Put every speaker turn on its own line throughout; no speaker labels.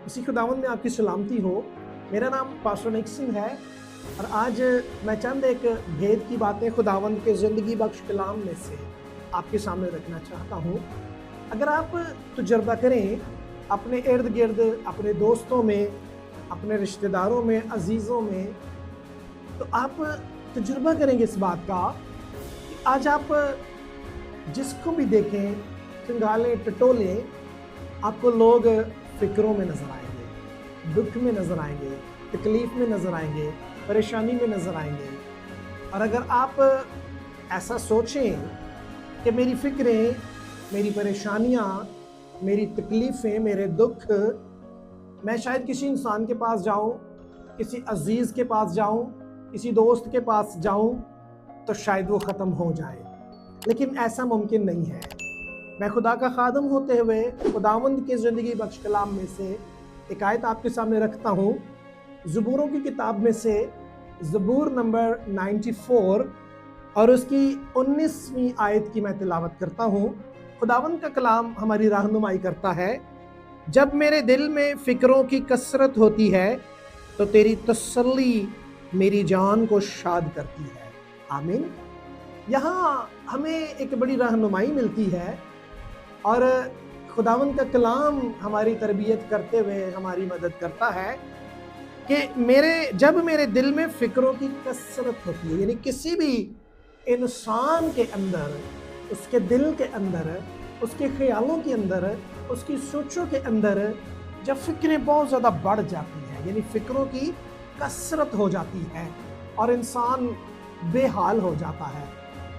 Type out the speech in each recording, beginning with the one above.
उसी खुदावंद में आपकी सलामती हो। मेरा नाम पास्टर निक सिंह है और आज मैं चंद एक भेद की बातें खुदावंद के ज़िंदगी बख्श कलाम में से आपके सामने रखना चाहता हूँ। अगर आप तजुर्बा करें अपने इर्द गिर्द, अपने दोस्तों में, अपने रिश्तेदारों में, अजीज़ों में, तो आप तजुर्बा करेंगे इस बात का कि आज आप जिसको भी देखें, खंगालें, टटोलें, आपको लोग फ़िक्रों में नज़र आएंगे, दुख में नज़र आएंगे, तकलीफ़ में नज़र आएंगे, परेशानी में नज़र आएंगे। और अगर आप ऐसा सोचें कि मेरी फ़िक्रें, मेरी परेशानियाँ, मेरी तकलीफ़ें, मेरे दुख, मैं शायद किसी इंसान के पास जाऊँ, किसी अज़ीज़ के पास जाऊँ, किसी दोस्त के पास जाऊँ तो शायद वो ख़त्म हो जाए, लेकिन ऐसा मुमकिन नहीं है। मैं खुदा का खादम होते हुए खुदावंद के ज़िंदगी बख्श कलाम में से एक आयत आपके सामने रखता हूँ। ज़बूरों की किताब में से ज़बूर नंबर 94 और उसकी 19वीं आयत की मैं तिलावत करता हूँ। खुदावंद का कलाम हमारी रहनुमाई करता है। जब मेरे दिल में फ़िक्रों की कसरत होती है तो तेरी तसल्ली मेरी जान को शाद करती है। आमीन। यहाँ हमें एक बड़ी रहनुमाई मिलती है और खुदावंद का कलाम हमारी तरबियत करते हुए हमारी मदद करता है कि जब मेरे दिल में फ़िक्रों की कसरत होती है, यानी किसी भी इंसान के अंदर, उसके दिल के अंदर, उसके ख्यालों के अंदर, उसकी सोचों के अंदर जब फ़िक्रें बहुत ज़्यादा बढ़ जाती हैं, यानी फ़िक्रों की कसरत हो जाती है और इंसान बेहाल हो जाता है,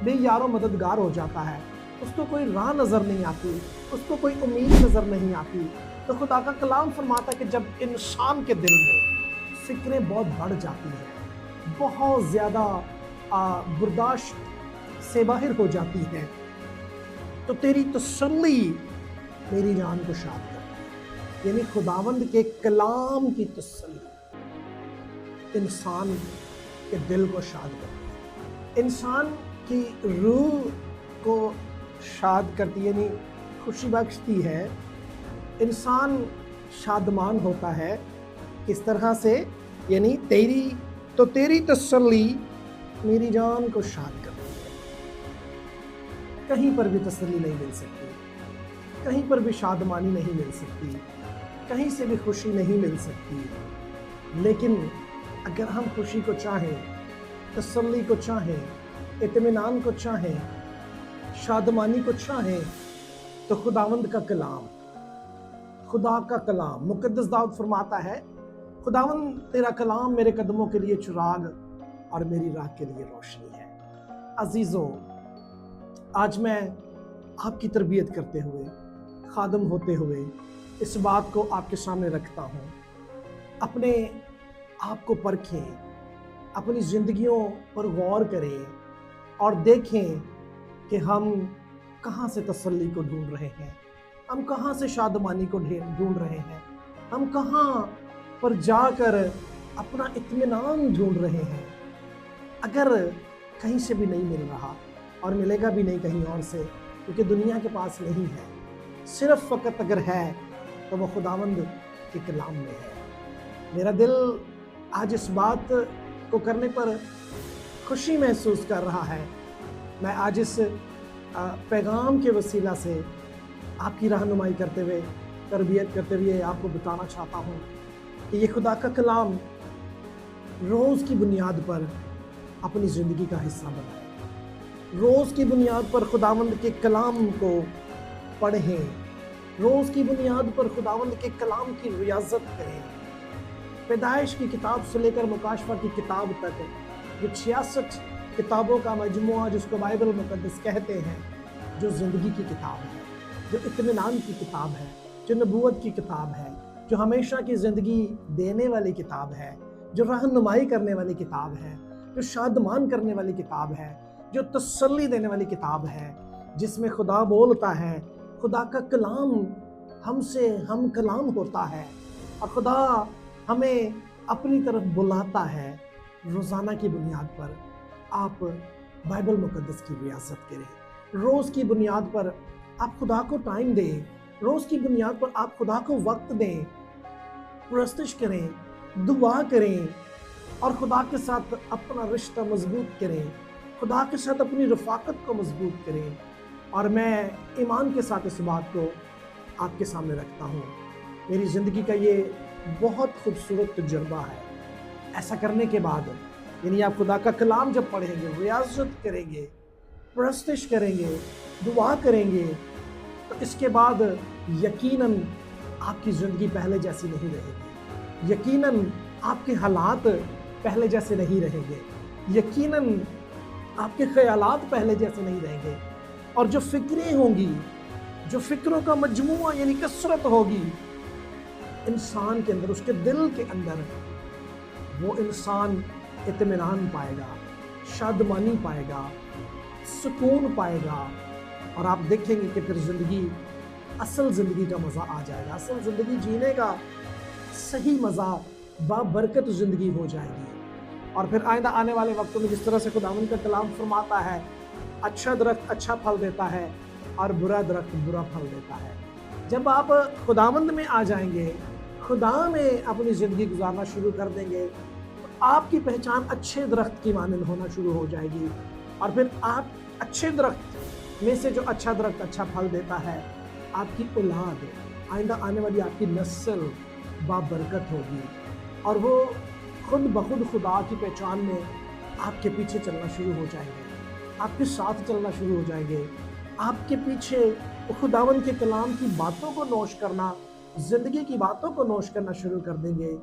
बेयारो मददगार हो जाता है, उसको कोई राह नज़र नहीं आती, उसको कोई उम्मीद नज़र नहीं आती, तो खुदा का कलाम फरमाता है कि जब इंसान के दिल में फ़िक्रें बहुत बढ़ जाती हैं, बहुत ज़्यादा बर्दाश्त से बाहर हो जाती हैं, तो तेरी तसल्ली मेरी जान को शाद करती है। यानी खुदावंद के कलाम की तसल्ली इंसान के दिल को शाद करती है, इंसान की रूह को शाद करती, यानी खुशी बख्शती है। इंसान शादमान होता है किस तरह से, यानी तेरी तसल्ली मेरी जान को शाद करती है। कहीं पर भी तसल्ली नहीं मिल सकती, कहीं पर भी शादमानी नहीं मिल सकती, कहीं से भी खुशी नहीं मिल सकती, लेकिन अगर हम खुशी को चाहें, तसल्ली को चाहें, इत्मीनान को चाहें, शादमानी को चाहें, तो खुदावंद का कलाम, खुदा का कलाम, मुकद्दस दाऊद फरमाता है, खुदावंद तेरा कलाम मेरे कदमों के लिए चिराग और मेरी राह के लिए रोशनी है। अजीज़ों, आज मैं आपकी तरबियत करते हुए, खादम होते हुए इस बात को आपके सामने रखता हूँ। अपने आप को परखें, अपनी ज़िंदगियों पर गौर करें और देखें कि हम कहाँ से तसल्ली को ढूंढ रहे हैं, हम कहाँ से शादमानी को ढूंढ रहे हैं, हम कहाँ पर जाकर अपना इत्मीनान ढूंढ रहे हैं। अगर कहीं से भी नहीं मिल रहा और मिलेगा भी नहीं कहीं और से, क्योंकि दुनिया के पास नहीं है, सिर्फ फ़कत अगर है तो वो खुदावंद के कलाम में है। मेरा दिल आज इस बात को करने पर खुशी महसूस कर रहा है। मैं आज इस पैगाम के वसीला से आपकी रहनुमाई करते हुए, तरबियत करते हुए आपको बताना चाहता हूँ कि ये खुदा का कलाम रोज़ की बुनियाद पर अपनी ज़िंदगी का हिस्सा बनाएं। रोज़ की बुनियाद पर खुदावंद के कलाम को पढ़ें, रोज़ की बुनियाद पर खुदावंद के कलाम की रियाज़त करें। पैदाइश की किताब से लेकर मुकाशफा की किताब तक जो 66 किताबों का मजमुआ जिसको बाइबल मुकद्दस कहते हैं, जो ज़िंदगी की किताब है, जो इत्मीनान की किताब है, जो नबूवत की किताब है, जो हमेशा की ज़िंदगी देने वाली किताब है, जो रहनुमाई करने वाली किताब है, जो शादमान करने वाली किताब है, जो तसल्ली देने वाली किताब है, जिसमें खुदा बोलता है, खुदा का कलाम हमसे हम कलाम होता है और खुदा हमें अपनी तरफ बुलाता है। रोज़ाना की बुनियाद पर आप बाइबल मुकद्दस की रियासत करें, रोज़ की बुनियाद पर आप खुदा को टाइम दें, रोज़ की बुनियाद पर आप खुदा को वक्त दें परस्तिश करें, दुआ करें और खुदा के साथ अपना रिश्ता मजबूत करें, खुदा के साथ अपनी रफ़ाकत को मजबूत करें। और मैं ईमान के साथ इस बात को आपके सामने रखता हूँ। मेरी ज़िंदगी का ये बहुत खूबसूरत तजुर्बा है। ऐसा करने के बाद यानी आप खुदा का कलाम जब पढ़ेंगे, रियाज़त करेंगे, परस्तिश करेंगे, दुआ करेंगे, तो इसके बाद यकीनन आपकी ज़िंदगी पहले जैसी नहीं रहेगी। यकीनन आपके हालात पहले जैसे नहीं रहेंगे। यकीनन आपके ख़यालात पहले जैसे नहीं रहेंगे। और जो फ़िक्रें होंगी, जो फ़िक्रों का मजमूआ यानी कसरत होगी इंसान के अंदर, उसके दिल के अंदर, वो इंसान इत्मीनान पाएगा, शादमानी पाएगा, सुकून पाएगा। और आप देखेंगे कि फिर ज़िंदगी, असल ज़िंदगी का मज़ा आ जाएगा। असल ज़िंदगी जीने का सही मज़ा, बाबरकत ज़िंदगी हो जाएगी। और फिर आइंदा आने वाले वक्तों में जिस तरह से खुदावंद का कलाम फरमाता है, अच्छा दरख्त अच्छा फल देता है और बुरा दरख्त बुरा फल देता है। जब आप खुदावंद में आ जाएंगे, खुदा में अपनी ज़िंदगी गुजारना शुरू कर देंगे, तो आपकी पहचान अच्छे दरख्त की मानंद होना शुरू हो जाएगी। और फिर आप अच्छे दरख्त में से जो अच्छा दरख्त अच्छा फल देता है, आपकी औलाद, आइंदा आने वाली आपकी नस्ल बाबरकत होगी। और वो खुद बखुद खुदा की पहचान में आपके पीछे चलना शुरू हो जाएंगे, आपके साथ चलना शुरू हो जाएंगे। आपके पीछे खुदावंद के कलाम की बातों को नोश करना, ज़िंदगी की बातों को नोश करना शुरू कर देंगे।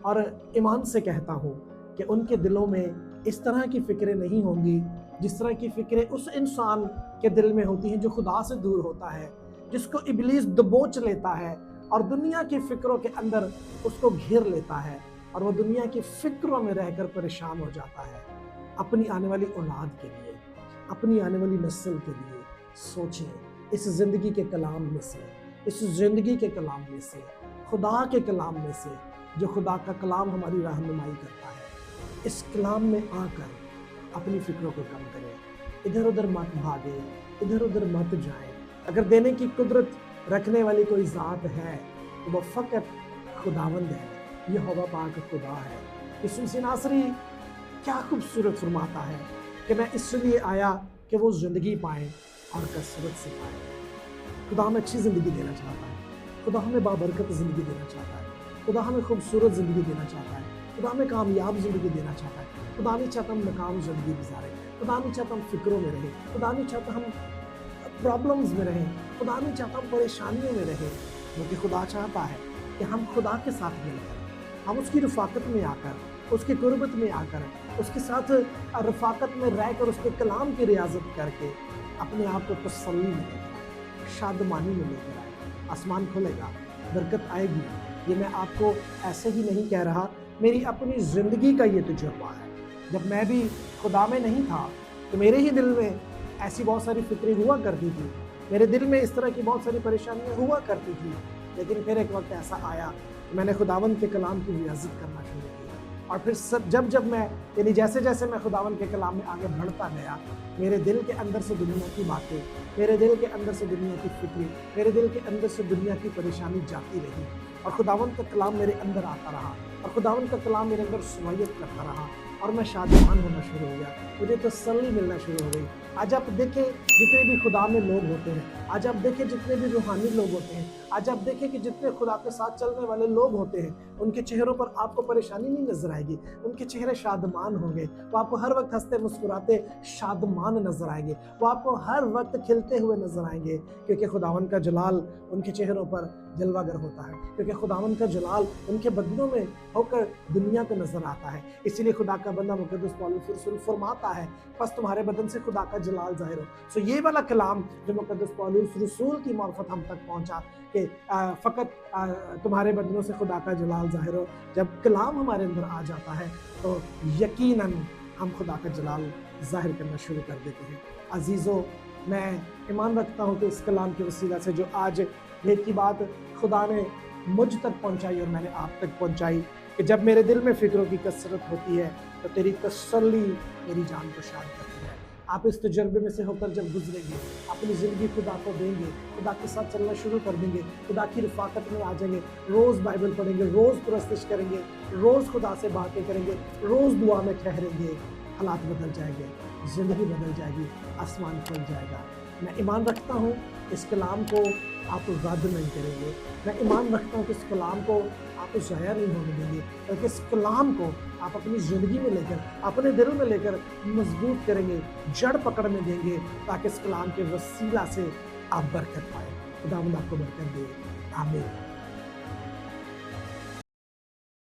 और ईमान से कहता हूँ कि उनके दिलों में इस तरह की फ़िक्रें नहीं होंगी जिस तरह की फ़िक्रें उस इंसान के दिल में होती हैं जो खुदा से दूर होता है, जिसको इब्लीस दबोच लेता है और दुनिया की फ़िक्रों के अंदर उसको घेर लेता है और वो दुनिया की फ़िक्रों में रहकर परेशान हो जाता है। अपनी आने वाली औलाद के लिए, अपनी आने वाली नस्ल के लिए सोचें। इस ज़िंदगी के कलाम में से, इस ज़िंदगी के कलाम में से, खुदा के कलाम में से, जो खुदा का कलाम हमारी रहनुमाई करता है, इस कलाम में आकर अपनी फ़िक्रों को कम करें। इधर उधर मत भागे, इधर उधर मत जाएं। अगर देने की कुदरत रखने वाली कोई ज़ात है तो वो फ़कत खुदावंद है, यहोवा पाक खुदा है। यीशु मसीह नासरी क्या खूबसूरत फरमाता है कि मैं इसलिए आया कि वो ज़िंदगी पाएँ और कसरत से पाएँ। खुदा हमें अच्छी ज़िंदगी देना चाहता है, खुदा हमें बाबरकत ज़िंदगी देना चाहता है, खुदा हमें खूबसूरत ज़िंदगी देना चाहता है, खुदा हमें कामयाब ज़िंदगी देना चाहता है। खुदा नहीं चाहता हम नाकाम ज़िंदगी गुजारें, खुदा नहीं चाहता हम फ़िक्रों में रहें, खुदा नहीं चाहता हम प्रॉब्लम्स में रहें, खुदा नहीं चाहता हम परेशानियों में रहें। क्योंकि खुदा चाहता है कि हम खुदा के साथ मिलकर, हम उसकी रफ़ाकत में आकर, उसकी कुर्बत में आकर, उसके साथ रफ़ाकत में रहकर, उसके कलाम की रियाज़त करके अपने आप को तसल्ली में लेकर, शादमानी में लेकर आए। आसमान खुलेगा, बरकत आएगी। ये मैं आपको ऐसे ही नहीं कह रहा, मेरी अपनी ज़िंदगी का ये तजुर्बा है। जब मैं भी खुदा में नहीं था तो मेरे ही दिल में ऐसी बहुत सारी फ़िक्रें हुआ करती थी, मेरे दिल में इस तरह की बहुत सारी परेशानियाँ हुआ करती थी। लेकिन फिर एक वक्त ऐसा आया कि मैंने खुदावंद के कलाम की रियाज़त करना शुरू की। और फिर जब मैं यानी जैसे जैसे मैं खुदावंद के कलाम में आगे बढ़ता गया, मेरे दिल के अंदर से दुनिया की बातें, मेरे दिल के अंदर से दुनिया की फ़िक्रें, मेरे दिल के अंदर से दुनिया की परेशानी जाती रही और खुदावंद का कलाम मेरे अंदर आता रहा और खुदावंद का कलाम मेरे अंदर सुवायत करता रहा और मैं शादमान होना शुरू हो गया, मुझे तसल्ली मिलना शुरू हो गई। आज आप देखें जितने भी खुदा में लोग होते हैं, आज आप देखें जितने भी रूहानी लोग होते हैं, आज आप देखें कि जितने खुदा के साथ चलने वाले लोग होते हैं, उनके चेहरों पर आपको परेशानी नहीं नजर आएगी, उनके चेहरे शादमान होंगे। वो आपको हर वक्त हंसते मुस्कुराते शादमान नजर आएंगे, वो आपको हर वक्त खिलते हुए नजर आएंगे, क्योंकि खुदावंद का जलाल उनके चेहरों पर जलवागर होता है, क्योंकि खुदावंद का जलाल उनके बदनों में होकर दुनिया को नजर आता है। इसीलिए खुदा का बंदा मुक़द्दस पौलुस रसूल फरमाता है, बस तुम्हारे बदन से खुदा का जलाल ज़ाहिर हो। सो ये वाला कलाम जो मुक़द्दस पौलुस रसूल की मार्फत हम तक पहुंचा कि फ़कत तुम्हारे बदनों से खुदा का जलाल ज़ाहिर हो, जब कलाम हमारे अंदर आ जाता है तो यकीनन हम खुदा का जलाल ज़ाहिर करना शुरू कर देते हैं। अजीज़ों, मैं ईमान रखता हूँ कि इस कलाम के वसीला से जो आज भेद की बात खुदा ने मुझ तक पहुँचाई और मैंने आप तक पहुँचाई कि जब मेरे दिल में फ़िक्रों की कसरत होती है तो तेरी तसल्ली मेरी जान को शाद करती है। آپ اس تجربے میں سے ہو کر جب گزریں گے، اپنی زندگی خدا کو دیں گے، خدا کے ساتھ چلنا شروع کر دیں گے، خدا کی رفاقت میں آ جائیں گے، روز بائبل پڑھیں گے، روز پرستش کریں گے، روز خدا سے باتیں کریں گے، روز دعا میں ٹھہریں گے، حالات بدل جائیں گے، زندگی بدل جائے گی، آسمان کھل جائے گا۔ میں ایمان رکھتا ہوں اس کلام کو آپ رد نہیں کریں گے، میں ایمان رکھتا ہوں کہ اس کلام کو آپ ضائع نہیں ہونے دیں گے، بلکہ اس کلام کو آپ اپنی زندگی میں لے کر، اپنے دل میں لے کر مضبوط کریں گے، جڑ پکڑنے دیں گے، تاکہ اس کلام کے وسیلہ سے آپ برکت پائیں۔ خداوند آپ کو برکت دے، آمین۔